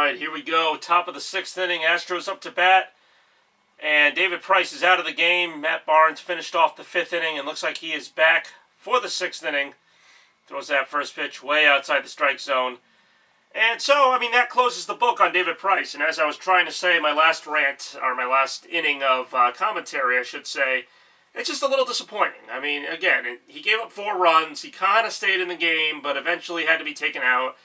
right, here we go. Top of the sixth inning. Astros up to bat. And David Price is out of the game. Matt Barnes finished off the fifth inning and looks like he is back for the sixth inning. Throws that first pitch way outside the strike zone. And so, I mean, that closes the book on David Price. And as I was trying to say in my last rant, or my last inning of commentary, I should say, it's just a little disappointing. I mean, again, he gave up 4 runs. He kind of stayed in the game, but eventually had to be taken out.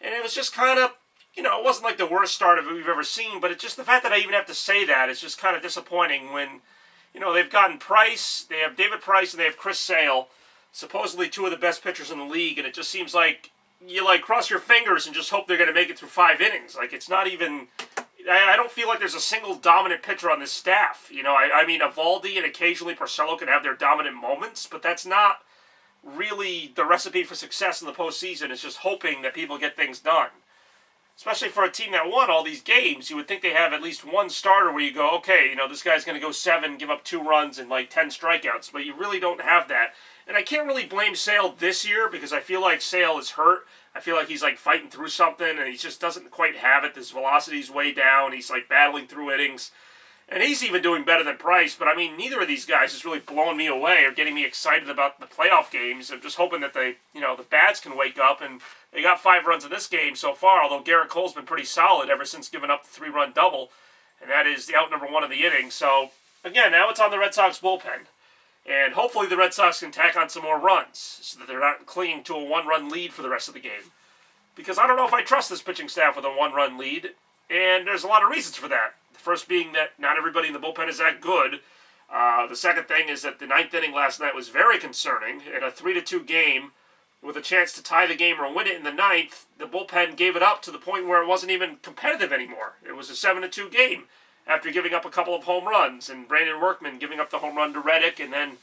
And it was just kind of, it wasn't like the worst start of it we've ever seen, but it's just the fact that I even have to say that is just kind of disappointing when, they've gotten Price, they have David Price, and they have Chris Sale, supposedly 2 of the best pitchers in the league, and it just seems like you, cross your fingers and just hope they're going to make it through 5 innings. Like, it's not even, I don't feel like there's a single dominant pitcher on this staff. I mean, Evaldi and occasionally Porcello can have their dominant moments, but that's not really the recipe for success in the postseason. It's just hoping that people get things done. Especially for a team that won all these games, you would think they have at least one starter where you go, okay, this guy's going to go 7, give up 2 runs and 10 strikeouts, but you really don't have that. And I can't really blame Sale this year because I feel like Sale is hurt. I feel like he's fighting through something and he just doesn't quite have it. His velocity's way down. He's battling through innings. And he's even doing better than Price, but I mean, neither of these guys is really blowing me away or getting me excited about the playoff games. I'm just hoping that the bats can wake up, and they got 5 runs in this game so far, although Garrett Cole's been pretty solid ever since giving up the 3-run double, and that is the out number 1 of the inning. So, again, now it's on the Red Sox bullpen, and hopefully the Red Sox can tack on some more runs so that they're not clinging to a 1-run lead for the rest of the game. Because I don't know if I trust this pitching staff with a 1-run lead, and there's a lot of reasons for that. The first being that not everybody in the bullpen is that good. The second thing is that the 9th inning last night was very concerning. In a 3-2 game, with a chance to tie the game or win it in the 9th, the bullpen gave it up to the point where it wasn't even competitive anymore. It was a 7-2 game after giving up a couple of home runs, and Brandon Workman giving up the home run to Reddick, and then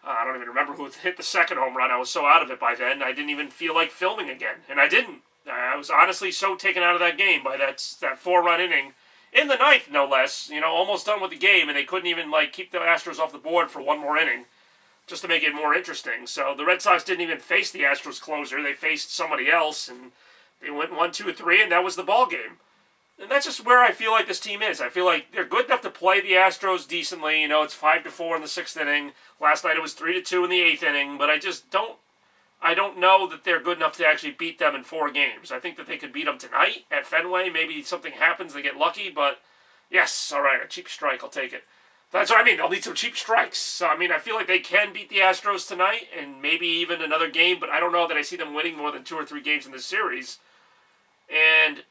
I don't even remember who hit the second home run. I was so out of it by then, I didn't even feel like filming again, and I didn't. I was honestly so taken out of that game by that 4-run inning. In the 9th, no less, almost done with the game, and they couldn't even, keep the Astros off the board for one more inning, just to make it more interesting. So the Red Sox didn't even face the Astros closer. They faced somebody else, and they went 1-2-3, and that was the ball game. And that's just where I feel like this team is. I feel like they're good enough to play the Astros decently. It's 5-4 in the 6th inning. Last night it was 3-2 in the 8th inning, but I don't know that they're good enough to actually beat them in 4 games. I think that they could beat them tonight at Fenway. Maybe something happens, they get lucky, but yes, all right, a cheap strike, I'll take it. That's what I mean, they'll need some cheap strikes. So, I mean, I feel like they can beat the Astros tonight and maybe even another game, but I don't know that I see them winning more than 2 or 3 games in this series. And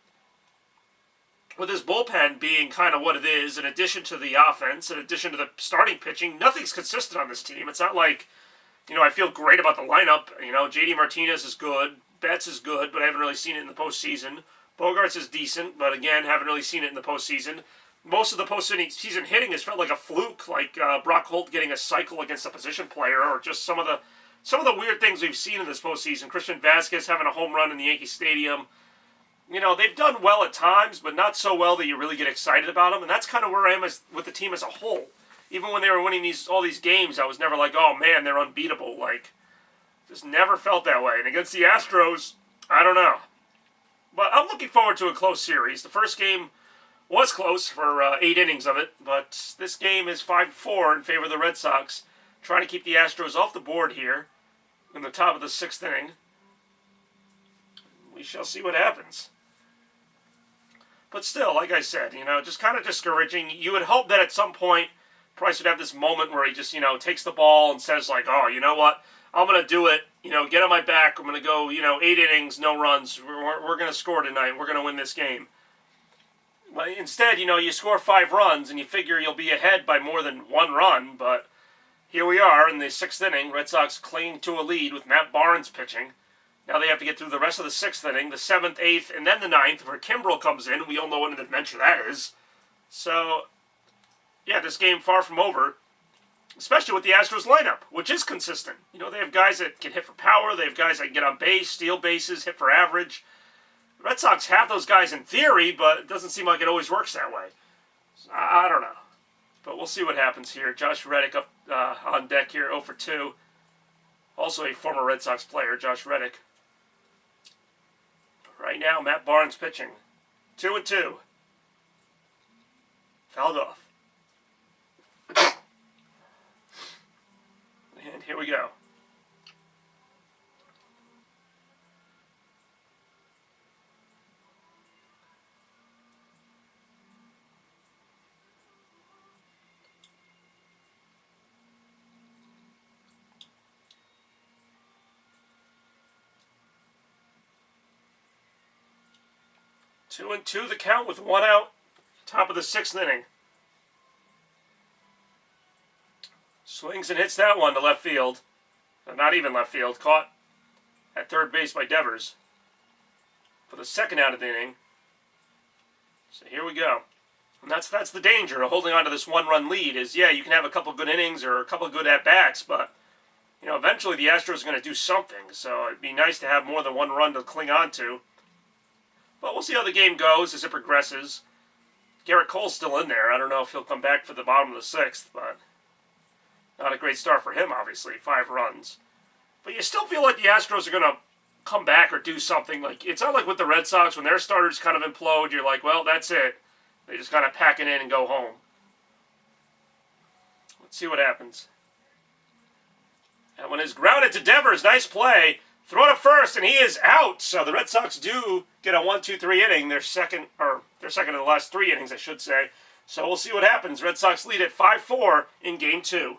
with this bullpen being kind of what it is, in addition to the offense, in addition to the starting pitching, nothing's consistent on this team. It's not like, I feel great about the lineup. J.D. Martinez is good. Betts is good, but I haven't really seen it in the postseason. Bogarts is decent, but again, haven't really seen it in the postseason. Most of the postseason hitting has felt like a fluke, like Brock Holt getting a cycle against a position player, or just some of the weird things we've seen in this postseason. Christian Vasquez having a home run in the Yankee Stadium. They've done well at times, but not so well that you really get excited about them, and that's kind of where I am with the team as a whole. Even when they were winning all these games, I was never like, oh man, they're unbeatable. Just never felt that way. And against the Astros, I don't know. But I'm looking forward to a close series. The first game was close for 8 innings of it, but this game is 5-4 in favor of the Red Sox, trying to keep the Astros off the board here in the top of the 6th inning. We shall see what happens. But still, like I said, just kind of discouraging. You would hope that at some point Price would have this moment where he just, takes the ball and says, oh, you know what? I'm going to do it. Get on my back. I'm going to go, 8 innings, no runs. We're going to score tonight. We're going to win this game. But instead, you score 5 runs and you figure you'll be ahead by more than 1 run. But here we are in the 6th inning. Red Sox clinging to a lead with Matt Barnes pitching. Now they have to get through the rest of the 6th inning, the 7th, 8th, and then the 9th, where Kimbrel comes in. We all know what an adventure that is. So, yeah, this game far from over, especially with the Astros lineup, which is consistent. They have guys that can hit for power. They have guys that can get on base, steal bases, hit for average. The Red Sox have those guys in theory, but it doesn't seem like it always works that way. So, I don't know. But we'll see what happens here. Josh Reddick up on deck here, 0 for 2. Also a former Red Sox player, Josh Reddick. Right now, Matt Barnes pitching. 2-2. Fouled off. And here we go. Two and two the count with one out. Top of the sixth inning. Swings and hits that one to left field. Not even left field. Caught at third base by Devers for the second out of the inning. So here we go. And that's the danger of holding on to this one-run lead is, yeah, you can have a couple good innings or a couple good at-bats, but, you know, eventually the Astros are going to do something. So it'd be nice to have more than one run to cling on to. But we'll see how the game goes as it progresses. Garrett Cole's still in there. I don't know if he'll come back for the bottom of the sixth, but not a great start for him, obviously. 5 runs. But you still feel like the Astros are going to come back or do something. Like, it's not like with the Red Sox, when their starters kind of implode, you're like, well, that's it. They just kind of pack it in and go home. Let's see what happens. And when it's grounded to Devers, nice play. Throw to first, and he is out. So the Red Sox do get a 1-2-3 inning. They're second in the last 3 innings, I should say. So we'll see what happens. Red Sox lead at 5-4 in Game 2.